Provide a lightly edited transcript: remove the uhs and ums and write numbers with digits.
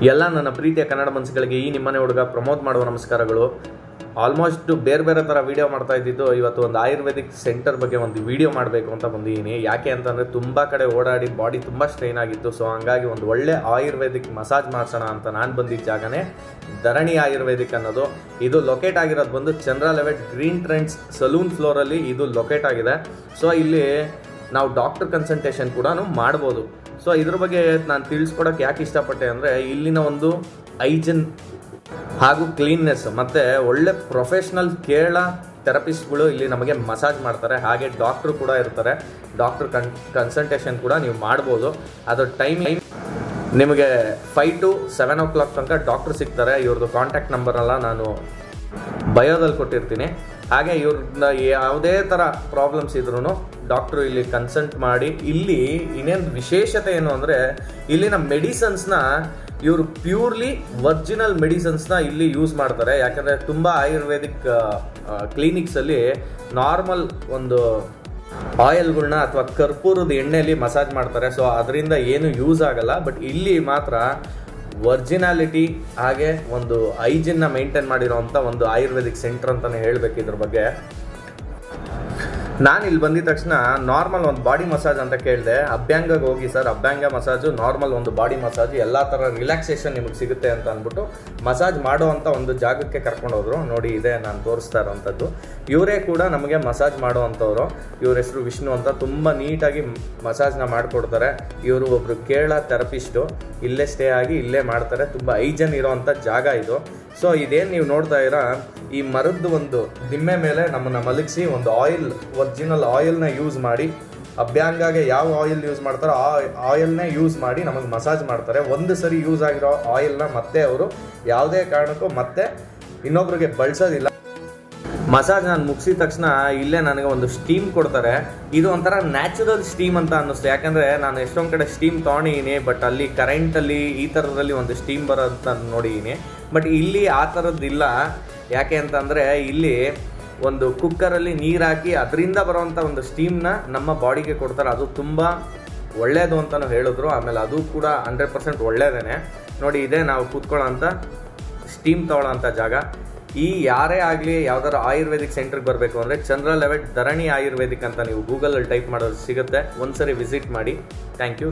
ಎಲ್ಲ ನನ್ನ ಪ್ರೀತಿಯ ಕನ್ನಡ ಮನಸ್ಸುಗಳಿಗೆ ಈ ನಿಮ್ಮನೆ ಹುಡುಗ ಪ್ರಮೋಟ್ ಮಾಡುವ ನಮಸ್ಕಾರಗಳು. ಆಲ್ಮೋಸ್ಟ್ ಬೇರೆ ಬೇರೆ ಥರ ವೀಡಿಯೋ ಮಾಡ್ತಾ ಇದ್ದಿದ್ದು, ಇವತ್ತು ಒಂದು ಆಯುರ್ವೇದಿಕ್ ಸೆಂಟರ್ ಬಗ್ಗೆ ಒಂದು ವೀಡಿಯೋ ಮಾಡಬೇಕು ಅಂತ ಬಂದಿದ್ದೀನಿ. ಯಾಕೆ ಅಂತಂದರೆ ತುಂಬ ಕಡೆ ಓಡಾಡಿ ಬಾಡಿ ತುಂಬ ಸ್ಟ್ರೈನ್ ಆಗಿತ್ತು. ಸೊ ಹಂಗಾಗಿ ಒಂದು ಒಳ್ಳೆ ಆಯುರ್ವೇದಿಕ್ ಮಸಾಜ್ ಮಾಡಿಸೋಣ ಅಂತ ನಾನು ಬಂದಿದ್ದ ಜಾಗನೇ ಧರಣಿ ಆಯುರ್ವೇದಿಕ್ ಅನ್ನೋದು. ಇದು ಲೊಕೇಟ್ ಆಗಿರೋದು ಬಂದು ಚಂದ್ರ ಲೆವೆಟ್ ಗ್ರೀನ್ ಟ್ರೆಂಡ್ಸ್ ಸಲೂನ್ ಫ್ಲೋರಲ್ಲಿ ಇದು ಲೊಕೇಟ್ ಆಗಿದೆ. ಸೊ ಇಲ್ಲಿ ನಾವು ಡಾಕ್ಟರ್ ಕನ್ಸಲ್ಟೇಷನ್ ಕೂಡ ಮಾಡ್ಬೋದು. ಸೊ ಇದ್ರ ಬಗ್ಗೆ ನಾನು ತಿಳಿಸ್ಕೊಡೋಕೆ ಯಾಕೆ ಇಷ್ಟಪಟ್ಟೆ ಅಂದರೆ, ಇಲ್ಲಿನ ಒಂದು ಹೈಜಿನ್ ಹಾಗೂ ಕ್ಲೀನ್ನೆಸ್ ಮತ್ತು ಒಳ್ಳೆ ಪ್ರೊಫೆಷ್ನಲ್ ಕೇರಳ ಥೆರಪಿಸ್ಟ್ಗಳು ಇಲ್ಲಿ ನಮಗೆ ಮಸಾಜ್ ಮಾಡ್ತಾರೆ. ಹಾಗೆ ಡಾಕ್ಟ್ರು ಕೂಡ ಇರ್ತಾರೆ. ಡಾಕ್ಟರ್ ಕನ್ಸಲ್ಟೇಷನ್ ಕೂಡ ನೀವು ಮಾಡ್ಬೋದು. ಅದರ ಟೈಮಿಂಗ್ ನಿಮಗೆ 5 to 7 o'clock ತನಕ ಡಾಕ್ಟ್ರು ಸಿಗ್ತಾರೆ. ಇವ್ರದ್ದು ಕಾಂಟ್ಯಾಕ್ಟ್ ನಂಬರೆಲ್ಲ ನಾನು ಬಯೋದಲ್ಲಿ ಕೊಟ್ಟಿರ್ತೀನಿ. ಹಾಗೆ ಇವ್ರನ್ನ ಯಾವುದೇ ಥರ ಪ್ರಾಬ್ಲಮ್ಸ್ ಇದ್ರೂ ಡಾಕ್ಟ್ರು ಇಲ್ಲಿ ಕನ್ಸಲ್ಟ್ ಮಾಡಿ, ಇಲ್ಲಿ ಇನ್ನೇನು ವಿಶೇಷತೆ ಏನು ಅಂದರೆ, ಇಲ್ಲಿನ ಮೆಡಿಸನ್ಸ್ನ ಇವರು ಪ್ಯೂರ್ಲಿ ಒರಿಜಿನಲ್ ಮೆಡಿಸನ್ಸ್ನ ಇಲ್ಲಿ ಯೂಸ್ ಮಾಡ್ತಾರೆ. ಯಾಕಂದರೆ ತುಂಬ ಆಯುರ್ವೇದಿಕ್ ಕ್ಲಿನಿಕ್ಸಲ್ಲಿ ನಾರ್ಮಲ್ ಒಂದು ಆಯಿಲ್ಗಳನ್ನ ಅಥವಾ ಕರ್ಪೂರದ ಎಣ್ಣೆಯಲ್ಲಿ ಮಸಾಜ್ ಮಾಡ್ತಾರೆ. ಸೊ ಅದರಿಂದ ಏನು ಯೂಸ್ ಆಗಲ್ಲ. ಬಟ್ ಇಲ್ಲಿ ಮಾತ್ರ ಒರಿಜಿನಾಲಿಟಿ ಹಾಗೆ ಒಂದು ಹೈಜಿನ್ನ ಮೇಂಟೈನ್ ಮಾಡಿರೋವಂಥ ಒಂದು ಆಯುರ್ವೇದಿಕ್ ಸೆಂಟರ್ ಅಂತಲೇ ಹೇಳಬೇಕು. ಇದ್ರ ಬಗ್ಗೆ ನಾನು ಇಲ್ಲಿ ಬಂದಿದ ತಕ್ಷಣ ನಾರ್ಮಲ್ ಒಂದು ಬಾಡಿ ಮಸಾಜ್ ಅಂತ ಕೇಳಿದೆ. ಅಭ್ಯಂಗಗೆ ಹೋಗಿ ಸರ್, ಅಭ್ಯಂಗ ಮಸಾಜು ನಾರ್ಮಲ್ ಒಂದು ಬಾಡಿ ಮಸಾಜ್, ಎಲ್ಲ ಥರ ರಿಲ್ಯಾಕ್ಸೇಷನ್ ನಿಮಗೆ ಸಿಗುತ್ತೆ ಅಂತ ಅಂದ್ಬಿಟ್ಟು ಮಸಾಜ್ ಮಾಡೋ ಅಂಥ ಒಂದು ಜಾಗಕ್ಕೆ ಕರ್ಕೊಂಡೋದ್ರು. ನೋಡಿ, ಇದೆ ನಾನು ತೋರಿಸ್ತಾ ಇರೋವಂಥದ್ದು. ಇವರೇ ಕೂಡ ನಮಗೆ ಮಸಾಜ್ ಮಾಡೋ ಅಂಥವ್ರು. ಇವ್ರ ಹೆಸರು ವಿಷ್ಣು ಅಂತ. ತುಂಬ ನೀಟಾಗಿ ಮಸಾಜ್ನ ಮಾಡಿಕೊಡ್ತಾರೆ. ಇವರು ಒಬ್ಬರು ಕೇರಳ ಥೆರಪಿಸ್ಟು. ಇಲ್ಲೇ ಸ್ಟೇ ಆಗಿ ಇಲ್ಲೇ ಮಾಡ್ತಾರೆ. ತುಂಬ ಹೈಜನ್ ಇರೋವಂಥ ಜಾಗ ಇದು. ಸೊ ಇದೇನು ನೀವು ನೋಡ್ತಾ ಇರೋ ಈ ಮರದ್ದು ಒಂದು ದಿಮ್ಮೆ ಮೇಲೆ ನಮ್ಮನ್ನು ಮಲಗಿಸಿ ಒಂದು ಆಯಿಲ್, ಒರಿಜಿನಲ್ ಆಯಿಲ್ನ ಯೂಸ್ ಮಾಡಿ, ಅಭ್ಯಂಗಗೆ ಯಾವ ಆಯಿಲ್ ಯೂಸ್ ಮಾಡ್ತಾರೋ ಆ ಆಯಿಲ್ನೇ ಯೂಸ್ ಮಾಡಿ ನಮಗೆ ಮಸಾಜ್ ಮಾಡ್ತಾರೆ. ಒಂದು ಸರಿ ಯೂಸ್ ಆಗಿರೋ ಆಯಿಲ್ನ ಮತ್ತೆ ಅವರು ಯಾವುದೇ ಕಾರಣಕ್ಕೂ ಮತ್ತೆ ಇನ್ನೊಬ್ರಿಗೆ ಬಳಸೋದಿಲ್ಲ. ಮಸಾಜ್ ನಾನು ಮುಗಿಸಿದ ತಕ್ಷಣ ಇಲ್ಲೇ ನನಗೆ ಒಂದು ಸ್ಟೀಮ್ ಕೊಡ್ತಾರೆ. ಇದು ಒಂಥರ ನ್ಯಾಚುರಲ್ ಸ್ಟೀಮ್ ಅಂತ ಅನ್ನಿಸ್ತು. ಯಾಕಂದರೆ ನಾನು ಎಷ್ಟೊಂದು ಕಡೆ ಸ್ಟೀಮ್ ತೊಗೊಂಡಿದ್ದೀನಿ, ಬಟ್ ಅಲ್ಲಿ ಕರೆಂಟಲ್ಲಿ ಈ ಥರದಲ್ಲಿ ಒಂದು ಸ್ಟೀಮ್ ಬರೋಂತ ನೋಡಿದ್ದೀನಿ. ಬಟ್ ಇಲ್ಲಿ ಆ ಥರದ್ದಿಲ್ಲ. ಯಾಕೆ ಅಂತಂದರೆ ಇಲ್ಲಿ ಒಂದು ಕುಕ್ಕರಲ್ಲಿ ನೀರು ಹಾಕಿ ಅದರಿಂದ ಬರೋವಂಥ ಒಂದು ಸ್ಟೀಮ್ನ ನಮ್ಮ ಬಾಡಿಗೆ ಕೊಡ್ತಾರೆ. ಅದು ತುಂಬ ಒಳ್ಳೆಯದು ಅಂತಲೂ ಹೇಳಿದ್ರು. ಆಮೇಲೆ ಅದು ಕೂಡ 100% ಒಳ್ಳೆಯದೇ. ನೋಡಿ, ಇದೇ ನಾವು ಕೂತ್ಕೊಳ್ಳೋ ಅಂಥ ಸ್ಟೀಮ್ ತೊಗೊಳ್ಳೋ ಅಂಥ ಜಾಗ. ಈ ಯಾರೇ ಆಗಲಿ ಯಾವ್ದಾರು ಆಯುರ್ವೇದಿಕ್ ಸೆಂಟ್ರಿಗೆ ಬರಬೇಕು ಅಂದರೆ ಚಂದ್ರ ಲೆವೆಟ್ ಧರಣಿ ಆಯುರ್ವೇದಿಕ್ ಅಂತ ನೀವು ಗೂಗಲಲ್ಲಿ ಟೈಪ್ ಮಾಡೋದು ಸಿಗುತ್ತೆ. ಒಂದ್ಸರಿ ವಿಸಿಟ್ ಮಾಡಿ. Thank you.